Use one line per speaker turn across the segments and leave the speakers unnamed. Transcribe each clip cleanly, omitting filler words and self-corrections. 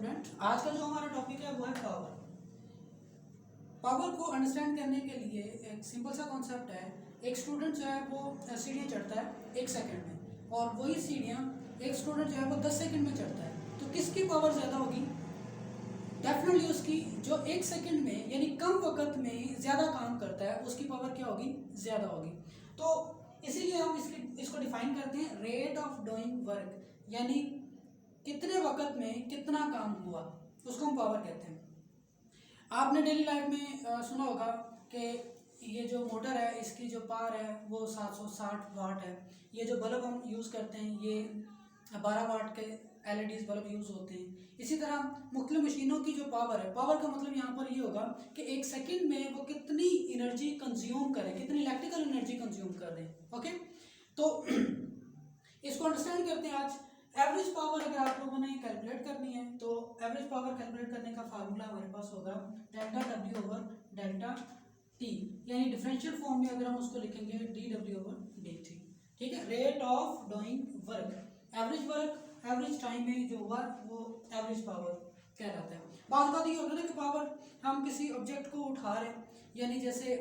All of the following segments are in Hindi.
स्टूडेंट, आज का जो हमारा टॉपिक है वो है पावर। पावर को अंडरस्टैंड करने के लिए एक सिंपल सा कॉन्सेप्ट है। एक स्टूडेंट जो है वो सीढ़ियाँ चढ़ता है 1 सेकंड में, और वही सीढ़ियाँ एक स्टूडेंट जो है वो 10 सेकंड में चढ़ता है। तो किसकी पावर ज़्यादा होगी? डेफिनेटली उसकी जो 1 सेकंड में यानी कम वक्त में ज़्यादा काम करता है उसकी पावर क्या होगी? ज़्यादा होगी। तो इसीलिए हम इसको डिफाइन करते हैं रेट ऑफ डूइंग वर्क, यानी कितने वक्त में कितना काम हुआ उसको हम पावर कहते हैं। आपने डेली लाइफ में सुना होगा कि ये जो मोटर है इसकी जो पावर है वो 760 वाट है। ये जो बल्ब हम यूज़ करते हैं ये 12 वाट के LEDs बल्ब यूज़ होते हैं। इसी तरह मुख्तलिफ मशीनों की जो पावर है, पावर का मतलब यहाँ पर ये होगा कि 1 सेकंड में वो कितनी एनर्जी कंज्यूम करें, कितनी इलेक्ट्रिकल एनर्जी कंज्यूम कर रहे हैं। ओके, तो इसको अंडरस्टैंड करते हैं आज। एवरेज पावर अगर आप लोगों ने कैलकुलेट करनी है तो एवरेज पावर कैलकुलेट करने का फार्मूला हमारे पास होगा delta W over delta T, यानी डिफरेंशियल फॉर्म में अगर हम उसको लिखेंगे dW ओवर dt। ठीक है, rate of doing work, average time में जो हुआ वो एवरेज पावर कहलाता है। बात ये होता है कि पावर हम किसी ऑब्जेक्ट को उठा रहे हैं, यानी जैसे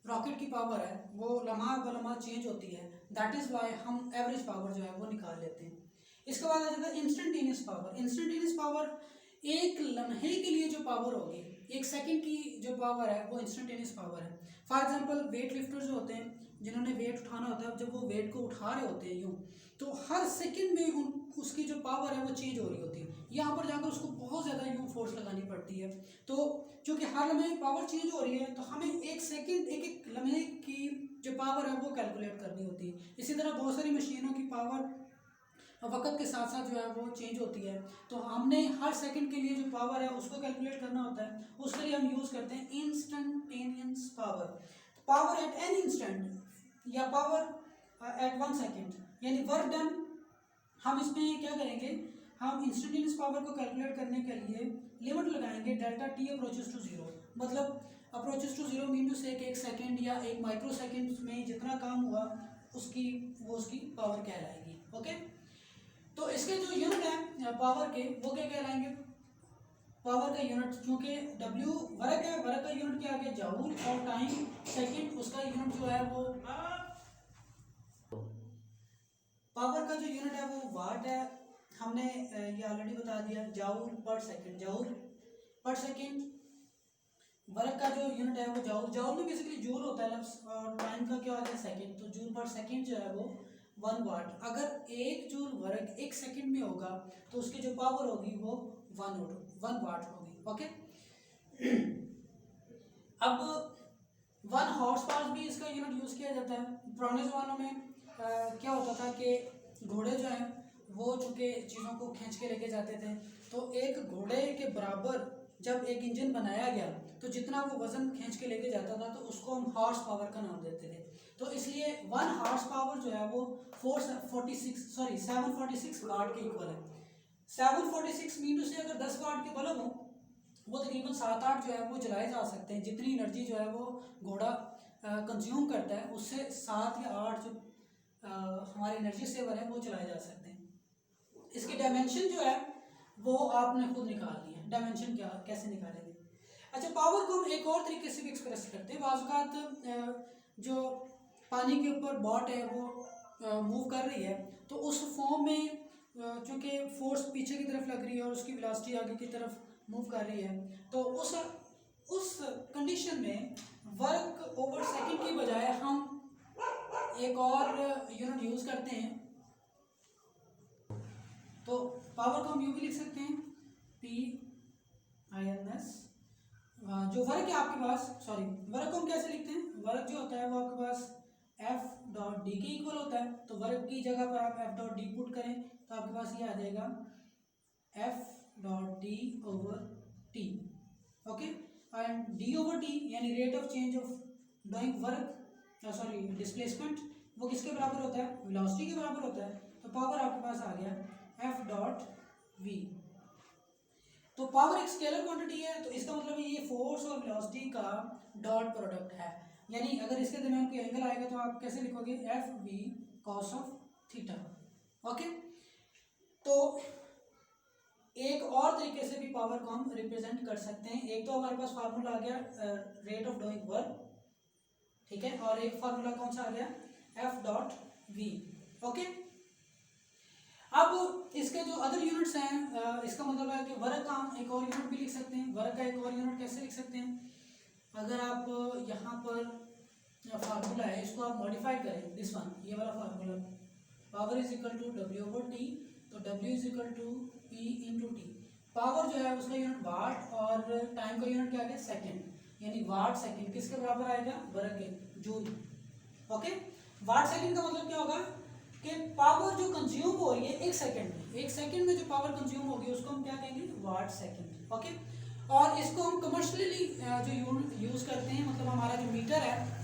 रॉकेट की पावर है वो लम्हा ब लम्हा चेंज होती है, दैट इज़ वाई हम एवरेज पावर जो है वो निकाल लेते हैं। इसके बाद आ जाता है इंस्टेंटेनियस पावर। इंस्टेंटेनियस पावर एक लम्हे के लिए जो पावर होगी, 1 सेकंड की जो पावर है वो इंस्टेंटेनियस पावर है। फॉर एग्जांपल वेट लिफ्टर जो होते हैं, जिन्होंने वेट उठाना होता है, जब वो वेट को उठा रहे होते हैं यूँ, तो हर सेकंड में उसकी जो पावर है वो चेंज हो रही होती है। यहाँ पर जाकर उसको बहुत ज़्यादा यूँ फोर्स लगानी पड़ती है। तो चूँकि हर लम्हे पावर चेंज हो रही है तो हमें 1 सेकंड एक लम्हे की जो पावर है वो कैलकुलेट करनी होती है। इसी तरह बहुत सारी मशीनों की पावर वक्त के साथ साथ जो है वो चेंज होती है, तो हमने हर सेकंड के लिए जो पावर है उसको कैलकुलेट करना होता है। उसके लिए हम यूज़ करते हैं instantaneous power, power at an instant या पावर एट 1 सेकंड, यानी वर्क डन। हम इसमें क्या करेंगे, हम इंस्टेंटेनियस पावर को कैलकुलेट करने के लिए लिमिट लगाएंगे डेल्टा T अप्रोचेस टू 0। मतलब अप्रोचेस टू 0 मीन टू से 1 सेकंड या 1 माइक्रो सेकंड में जितना काम हुआ उसकी पावर कहलाएगी। ओके, तो इसके जो यूनिट है पावर के वो क्या कहलाएंगे? पावर का यूनिट, चूँकि W वर्क है, वर्क का यूनिट क्या आ गया? जूल, और टाइम सेकंड, उसका यूनिट जो है वो पावर का जो यूनिट है वो वाट है। हमने ये ऑलरेडी बता दिया, जूल पर सेकंड, जूल पर सेकंड। वर्क का जो यूनिट है वो जूल में बेसिकली जूल होता है लफ्ज़, और टाइम का क्या होता है? सेकंड। तो जूल पर सेकंड जो है वो 1 वाट। अगर 1 जूल वर्क 1 सेकंड में होगा तो उसकी जो पावर होगी वो 1 वाट होगी। ओके, अब 1 हॉर्स पावर भी इसका यूनिट यूज़ किया जाता है। पुराने ज़मानों में क्या होता था कि घोड़े जो हैं वो चूँकि चीज़ों को खींच के लेके जाते थे, तो एक घोड़े के बराबर जब एक इंजन बनाया गया तो जितना वो वज़न खींच के लेके जाता था तो उसको हम हॉर्स पावर का नाम देते थे। तो इसलिए 1 हॉर्स पावर जो है वो 746 वाट के इक्वल है। 746 मीन से अगर 10 वाट के बल्ब हो वो तकरीबन 7-8 जो है वो जलाए जा सकते हैं। जितनी एनर्जी जो है वो घोड़ा कंज्यूम करता है उससे 7 या 8 जो हमारे एनर्जी सेवर है वो चलाए जा सकते हैं। इसकी डायमेंशन जो है वो आपने खुद निकालनी है। डायमेंशन कैसे निकालेंगे? अच्छा, पावर को हम एक और तरीके से भी एक्सप्रेस करते हैं। बाज़ औक़ात जो पानी के ऊपर बॉट है वो मूव कर रही है, तो उस फॉर्म में चूँकि फोर्स पीछे की तरफ लग रही है और उसकी वेलोसिटी आगे की तरफ मूव कर रही है, तो उस कंडीशन में वर्क ओवर सेकंड की बजाय हम एक और यूनिट यूज़ करते हैं। तो पावर को हम यूँ भी लिख सकते हैं PINS। जो वर्क है आपके पास, सॉरी, वर्क को हम कैसे लिखते हैं? वर्क जो होता है वो आपके पास F.D के इक्वल होता है। तो वर्क की जगह पर आप F.D पुट करें तो आपके पास ये आ जाएगा F.D over T। Okay, and D over T यानी rate of change of doing work, sorry displacement, वो किसके बराबर होता है? वेलोसिटी के बराबर होता है। तो पावर आपके पास आ गया F.V। तो पावर एक स्केलर क्वांटिटी है, तो इसका मतलब ये फोर्स और वेलोसिटी का डॉट प्रोडक्ट है। यानी अगर इसके दरमियान कोई एंगल आएगा तो आप कैसे लिखोगे? FV cos of theta. Okay, तो और तरीके से भी पावर को हम रिप्रेजेंट कर सकते हैं। एक तो हमारे पास फार्मूला आ गया रेट ऑफ डूइंग वर्क, ठीक है, और एक फार्मूला कौन सा आ गया, एफ डॉट वी। ओके, अब इसके जो अदर यूनिट्स हैं, इसका मतलब है कि वर्क का हम एक और यूनिट भी लिख सकते हैं। वर्क का एक और यूनिट कैसे लिख सकते हैं, अगर आप यहाँ पर फार्मूला है इसको आप मॉडिफाई करें, दिस वन, ये वाला formula, power is equal to W over T, तो W is equal to P into T. Power जो है उसका यूनिट वाट और टाइम का यूनिट क्या है, सेकेंड, यानी वाट सेकेंड किसके बराबर आएगा, वर्क के, जूल। ओके, वाट सेकेंड का मतलब क्या होगा कि पावर जो कंज्यूम हो रही है एक सेकेंड में, एक सेकेंड में जो पावर कंज्यूम होगी उसको हम क्या कहेंगे, वाट सेकेंड। ओके, और इसको हम कमर्शियली जो यूज़ करते हैं, मतलब हमारा जो मीटर है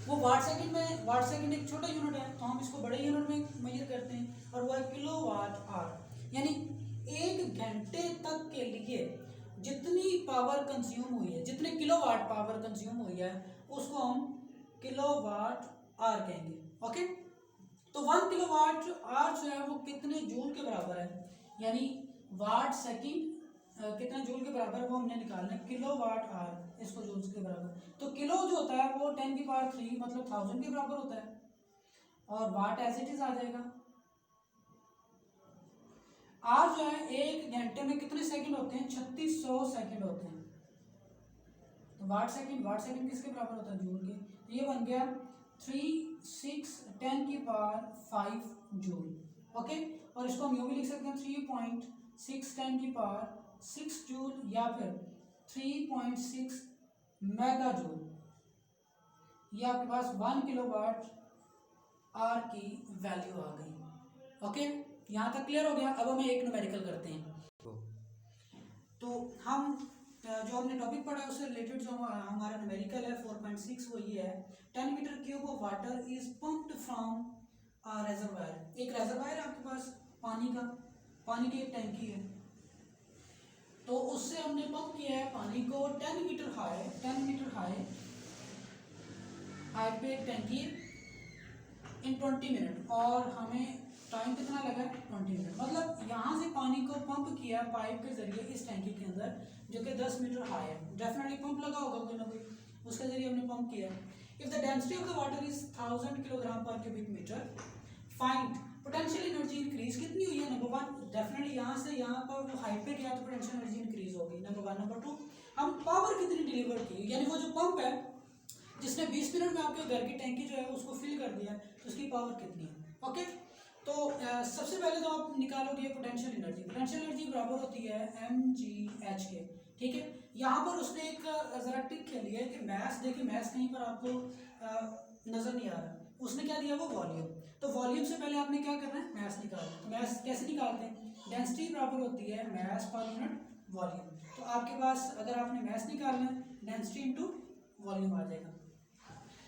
वो वाट सेकंड में, वाट सेकंड एक छोटा यूनिट है तो हम इसको बड़े यूनिट में मेजर करते हैं, और वो है किलो वाट आवर। यानी एक घंटे तक के लिए जितनी पावर कंज्यूम हुई है, जितने किलो वाट पावर कंज्यूम हुई है उसको हम किलो वाट आवर कहेंगे। ओके, तो 1 किलो वाट आवर जो है वो कितने जूल के बराबर है, यानी वाट सेकंड कितना जूल के बराबर है वो हमने निकालना है, किलो वाट आवर इसको जूल के बराबर। तो किलो जो होता है वो 10 की पावर 3 मतलब 1000 के बराबर होता है, और वाट एज इट इज आ जाएगा। आर जो है एक घंटे में कितने सेकंड होते हैं, 3600 सेकंड होते हैं। तो वाट सेकंड किसके बराबर होता है, जूल के। तो ये बन गया 3 6 10 की पावर 5 जूल। ओके, और इसको हम यूं भी लिख सकते हैं 3.6 10 की पावर 6 जूल, या फिर 3.6 मेगा जूल। ये आपके पास 1 किलोवाट आर की वैल्यू आ गई। ओके, यहाँ तक क्लियर हो गया। अब हम एक न्यूमेरिकल करते हैं। तो हम जो हमने टॉपिक पढ़ा है उससे रिलेटेड जो हमारा न्यूमेरिकल है 4.6 वो ये है, 10 metre cube of water is pumped from a reservoir. एक रेजरवायर है आपके पास पानी का, पानी की एक टैंकी है, तो उससे हमने पंप किया है पानी को 10 मीटर हाई हाइट पे एक टैंकी इन 20 मिनट, और हमें टाइम कितना लगा, 20 मिनट। मतलब यहाँ से पानी को पंप किया पाइप के जरिए इस टैंकी के अंदर जो कि 10 मीटर हाई है, डेफिनेटली पंप लगा होगा कोई ना कोई, उसके जरिए हमने पंप किया। If the density of the water is 1000 kilogram per cubic metre, find potential energy increase कितनी हुई है। नंबर 1, डेफिनेटली यहाँ से यहाँ पर वो हाइट पे गया तो पोटेंशियल एनर्जी इंक्रीज होगी, नंबर 1। नंबर 2, हम पावर कितनी डिलीवर की, यानी वो जो पंप है जिसने 20 मिनट में आपके घर की टैंकी जो है उसको फिल कर दिया, तो उसकी पावर कितनी है। ओके, तो सबसे पहले तो आप निकालोगे पोटेंशियल एनर्जी। पोटेंशियल एनर्जी बराबर होती है mgh के, ठीक है। यहाँ पर उसने एक जरा टिक खेली है कि मैथ्स, देखिए मैथ्स कहीं पर आपको नजर नहीं आ रहा, उसने क्या दिया वो वॉल्यूम। तो वॉल्यूम से पहले आपने क्या करना है, मैथ्स निकालना है। तो मैथ्स कैसे निकालते हैं, डेंसिटी बराबर होती है मैथ्स पर यूनिट वॉल्यूम। तो आपके पास अगर आपने मैथ्स निकालना है, डेंसिटी इंटू वॉल्यूम आ जाएगा।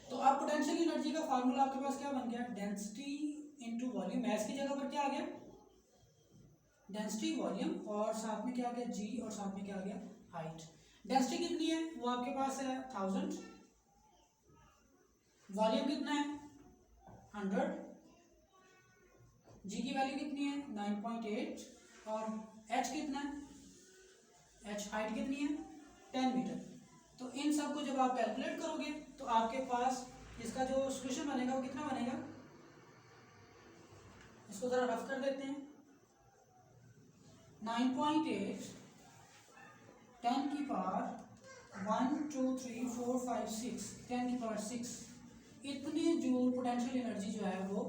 तो आप पोटेंशियल एनर्जी का फार्मूला आपके पास क्या बन गया, डेंसिटी इंटू वॉल्यूम। मैथ्स की जगह पर क्या आ गया, डेंसिटी वॉल्यूम, और साथ में क्या आ गया जी, और साथ में क्या आ गया हाइट। डेंसिटी कितनी है वो आपके पास है 1000, वॉल्यूम कितना है 100, जी की वैल्यू कितनी है 9.8, और एच कितना है, एच हाइट कितनी है 10 मीटर। तो इन सब को जब आप कैलकुलेट करोगे तो आपके पास इसका जो सॉल्यूशन बनेगा वो कितना बनेगा, इसको जरा रफ कर देते हैं। 9.8 10 की पावर 1 2 3 4 5 6 10 की पावर 6, इतनी जूल पोटेंशियल एनर्जी जो है वो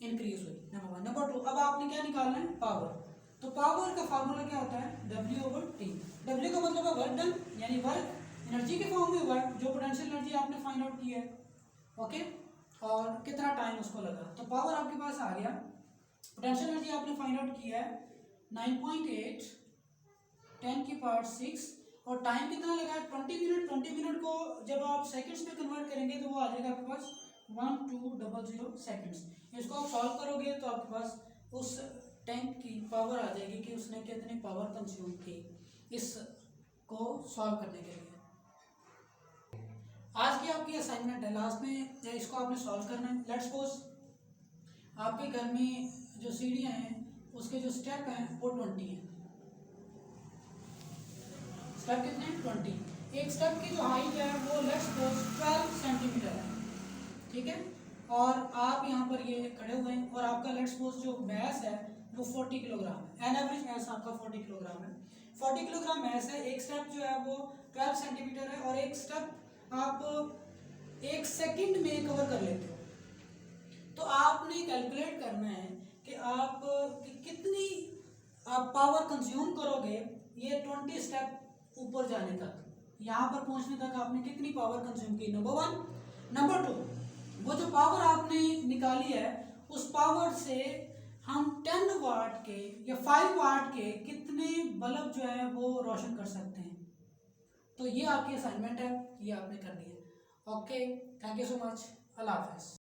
इंक्रीज हुई, नंबर 1। नंबर 2, अब आपने क्या निकालना है, पावर। तो पावर का फार्मूला क्या होता है, W/T। W का मतलब है वर्क डन, यानी वर्क एनर्जी के फॉर्म में हुआ है, जो पोटेंशियल एनर्जी आपने फाइंड आउट की है। ओके, और कितना टाइम उसको लगा। तो पावर आपके पास आ गया, पोटेंशियल एनर्जी आपने फाइंड आउट किया है 9.8 10 की पावर 6, और टाइम कितना लगा है 20 मिनट। 20 मिनट को जब आप सेकंड्स में कन्वर्ट करेंगे तो वो आ जाएगा आपके पास 1200 सेकंड्स। इसको आप सॉल्व करोगे तो आपके पास उस टैंक की पावर आ जाएगी कि उसने कितनी पावर कंज्यूम की इसको सॉल्व करने के लिए। आज की आपकी असाइनमेंट है, लास्ट में इसको आपने सॉल्व करना है। लेट्स सपोज आपके घर में जो सीढ़ियाँ हैं उसके जो स्टेप हैं वो 20 हैं, स्टेप कितने हैं 20। एक स्टेप की जो हाइट है वो लेट्स सपोज 12 सेंटीमीटर है, ठीक है। और आप यहाँ पर ये खड़े हुए हैं और आपका लेट्स सपोज जो मैस है वो 40 किलोग्राम है, एन एवरेज मैस आपका 40 किलोग्राम है। 40 किलोग्राम मैस है, एक स्टेप जो है वो 12 सेंटीमीटर है और एक स्टेप आप 1 सेकंड में कवर कर लेते हो। तो आपने कैलकुलेट करना है कि आप कितनी आप पावर कंज्यूम करोगे ये 20 स्टेप ऊपर जाने तक, यहाँ पर पहुँचने तक आपने कितनी पावर कंज्यूम की, नंबर 1। नंबर 2, वो जो पावर आपने निकाली है उस पावर से हम 10 वाट के या 5 वाट के कितने बल्ब जो है वो रोशन कर सकते हैं। तो ये आपकी असाइनमेंट है, ये आपने करनी है। Okay, thank you so much, Allah हाफ़िज़।